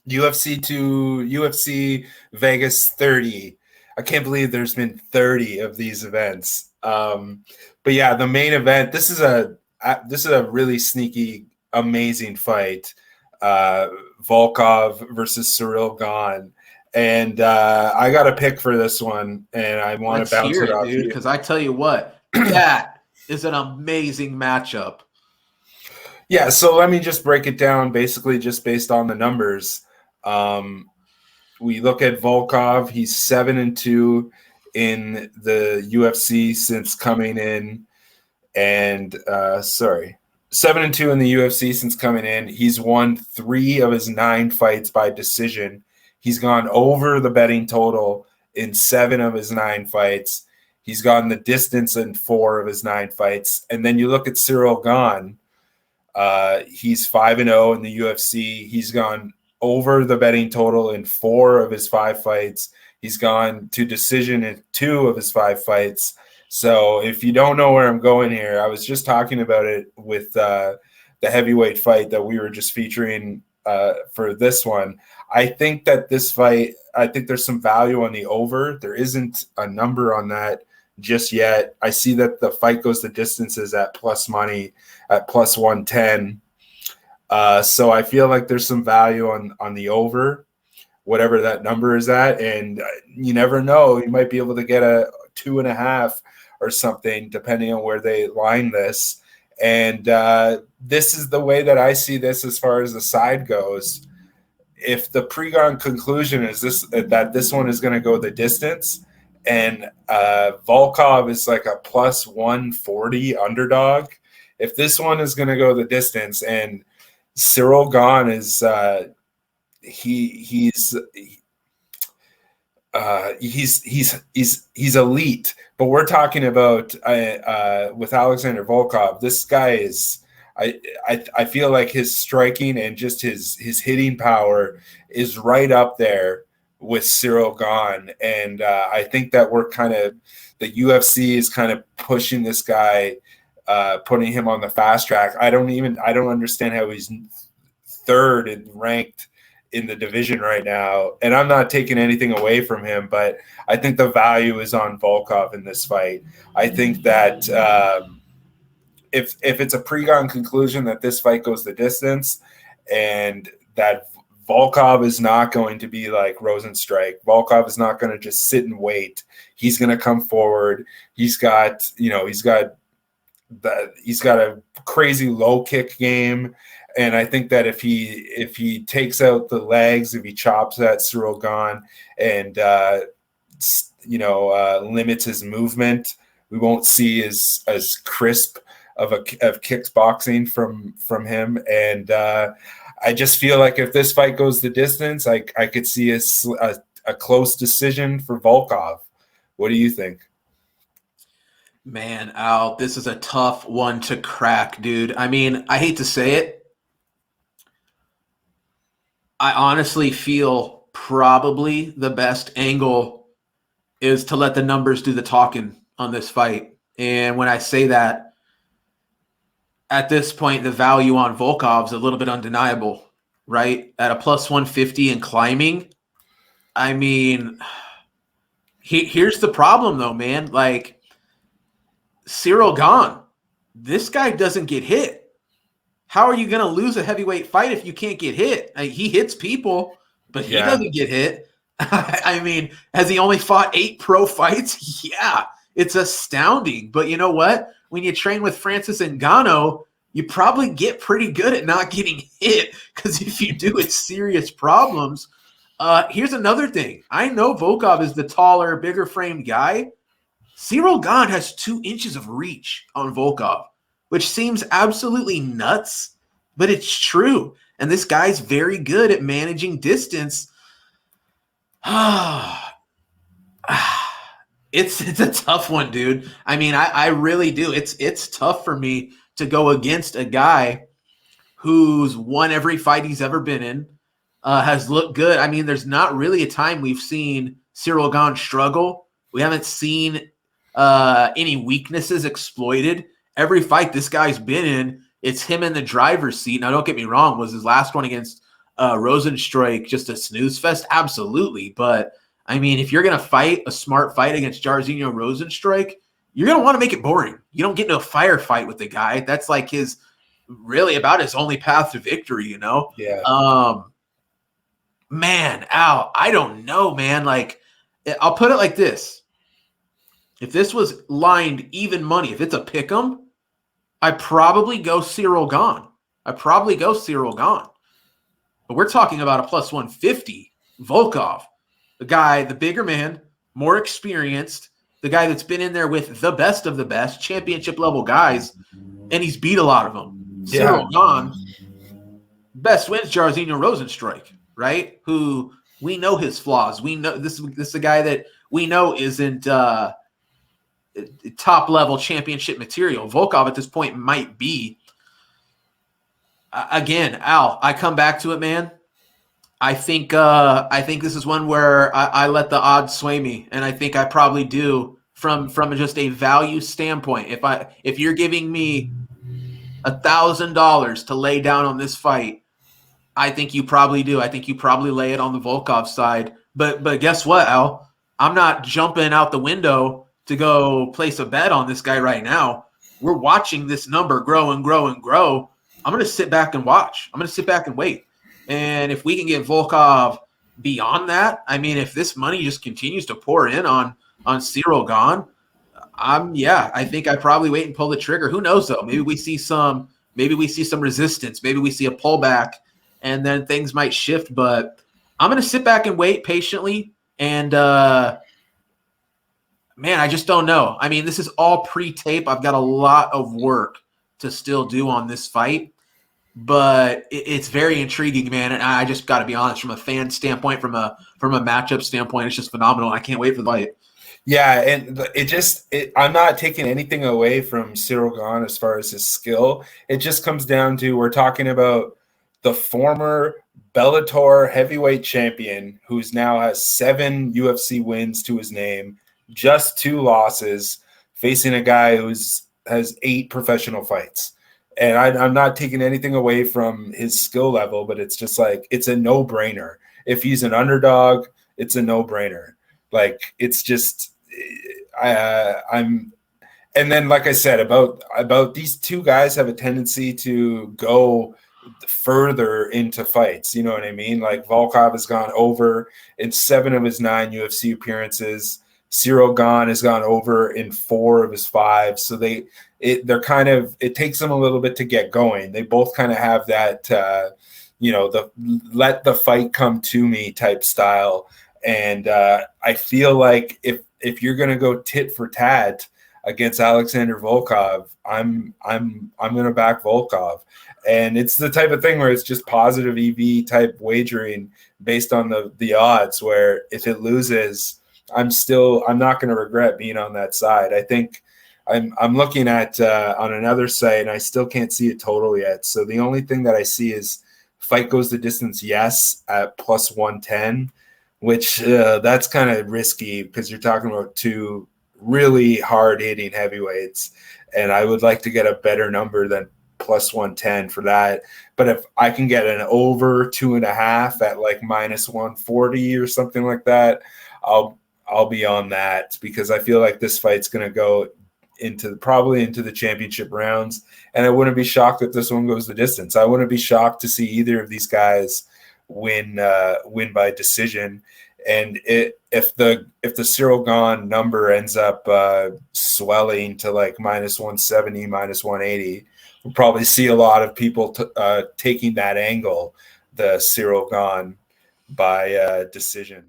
UFC to UFC Vegas 30. I can't believe there's been 30 of these events. But yeah, the main event. This is a really sneaky, amazing fight. Volkov versus Ciryl Gane. And I got a pick for this one, and I want to bounce it off dude, you. because I tell you what, that is an amazing matchup. Yeah, so let me just break it down basically just based on the numbers. We look at Volkov. He's 7-2 in the UFC since coming in. And 7-2 in the UFC since coming in. He's won 3 of his 9 fights by decision. He's gone over the betting total in 7 of his 9 fights. He's gone the distance in 4 of his 9 fights. And then you look at Ciryl Gane. He's 5-0 in the UFC. He's gone over the betting total in 4 of his 5 fights. He's gone to decision in 2 of his 5 fights. So if you don't know where I'm going here, I was just talking about it with the heavyweight fight that we were just featuring for this one. I think that this fight, I think there's some value on the over. There isn't a number on that just yet. I see that the fight goes the distances at plus money at plus 110. So I feel like there's some value on the over, whatever that number is at. And you never know. You might be able to get a 2.5 or something, depending on where they line this. And this is the way that I see this as far as the side goes. If the pre-gone conclusion is that this one is going to go the distance, and Volkov is like a plus 140 underdog, if this one is going to go the distance, and Ciryl Gane is he's elite, but we're talking about with Alexander Volkov. This guy is. I feel like his striking and just his hitting power is right up there with Ciryl Gane, and I think that the UFC is kind of pushing this guy, putting him on the fast track. I don't understand how he's 3rd and ranked in the division right now, and I'm not taking anything away from him, but I think the value is on Volkov in this fight. I think that if it's a pre-gone conclusion that this fight goes the distance, and that Volkov is not going to be like Rozenstruik. Volkov is not going to just sit and wait. He's going to come forward. He's got a crazy low kick game. And I think that if he takes out the legs, if he chops at Ciryl Gane and limits his movement, we won't see as crisp of kickboxing from him. And I just feel like if this fight goes the distance, I could see a close decision for Volkov. What do you think? Man, Al, this is a tough one to crack, dude. I mean, I hate to say it. I honestly feel probably the best angle is to let the numbers do the talking on this fight. And when I say that, at this point, the value on Volkov is a little bit undeniable, right? At a plus 150 and climbing. I mean, here's the problem, though, man. Like, Ciryl Gane, this guy doesn't get hit. How are you going to lose a heavyweight fight if you can't get hit? He hits people, but he doesn't get hit. I mean, has he only fought 8 pro fights? Yeah, it's astounding. But you know what? When you train with Francis Ngannou, you probably get pretty good at not getting hit, because if you do, it's serious problems. Here's another thing. I know Volkov is the taller, bigger framed guy. Ciryl Gane has 2 inches of reach on Volkov, which seems absolutely nuts, but it's true. And this guy's very good at managing distance. It's a tough one, dude. I mean, I really do. It's tough for me to go against a guy who's won every fight he's ever been in, has looked good. I mean, there's not really a time we've seen Ciryl Gane struggle. We haven't seen any weaknesses exploited. Every fight this guy's been in, it's him in the driver's seat. Now, don't get me wrong, was his last one against Rozenstruik just a snooze fest? Absolutely. But I mean, if you're going to fight a smart fight against Jairzinho Rozenstruik, you're going to want to make it boring. You don't get into a firefight with the guy. That's like really about his only path to victory, you know? Yeah. Man, Al, I don't know, man. Like, I'll put it like this. If this was lined even money, if it's a pick 'em, I probably go Ciryl Gane. But we're talking about a plus 150 Volkov, the guy, the bigger man, more experienced, the guy that's been in there with the best of the best, championship level guys, and he's beat a lot of them. Yeah. Ciryl Gane, best wins Jairzinho Rozenstruik, right? Who we know his flaws. We know this is a guy that we know isn't top level championship material. Volkov at this point might be. Again, Al, I come back to it, man. I think this is one where I let the odds sway me, and I think I probably do from just a value standpoint. If you're giving me $1,000 to lay down on this fight, I think you probably do. I think you probably lay it on the Volkov side. But guess what, Al? I'm not jumping out the window to go place a bet on this guy right now. We're watching this number grow and grow and grow. I'm going to sit back and watch. I'm going to sit back and wait. And if we can get Volkov beyond that, I mean, if this money just continues to pour in on Ciryl Gane, I think I probably wait and pull the trigger. Who knows though? Maybe we see some resistance. Maybe we see a pullback, and then things might shift. But I'm going to sit back and wait patiently. And man, I just don't know. I mean, this is all pre-tape. I've got a lot of work to still do on this fight, but it's very intriguing, man. And I just got to be honest, from a fan standpoint, from a matchup standpoint, it's just phenomenal. I can't wait for the fight. Yeah, and I'm not taking anything away from Ciryl Gane as far as his skill. It just comes down to we're talking about the former Bellator heavyweight champion who's now has 7 UFC wins to his name, just 2 losses, facing a guy has 8 professional fights. And I'm not taking anything away from his skill level, but it's just like, it's a no-brainer. If he's an underdog, it's a no-brainer. Like, it's just, and then, like I said, about these 2 guys have a tendency to go further into fights. You know what I mean? Like, Volkov has gone over in 7 of his 9 UFC appearances. Ciryl Gane has gone over in 4 of his 5. So they're kind of, it takes them a little bit to get going. They both kind of have that, the let the fight come to me type style. And I feel like if you're going to go tit for tat against Alexander Volkov, I'm going to back Volkov. And it's the type of thing where it's just positive EV type wagering based on the odds, where if it loses, I'm not going to regret being on that side. I think I'm looking at on another site, and I still can't see a total yet. So the only thing that I see is fight goes the distance, yes, at plus 110, which that's kind of risky because you're talking about 2 really hard-hitting heavyweights, and I would like to get a better number than plus 110 for that. But if I can get an over 2.5 at like minus 140 or something like that, I'll be on that, because I feel like this fight's going to go probably into the championship rounds, and I wouldn't be shocked if this one goes the distance. I wouldn't be shocked to see either of these guys win by decision. And if the Ciryl Gane number ends up swelling to like minus 170, minus 180, we'll probably see a lot of people taking that angle, the Ciryl Gane by decision.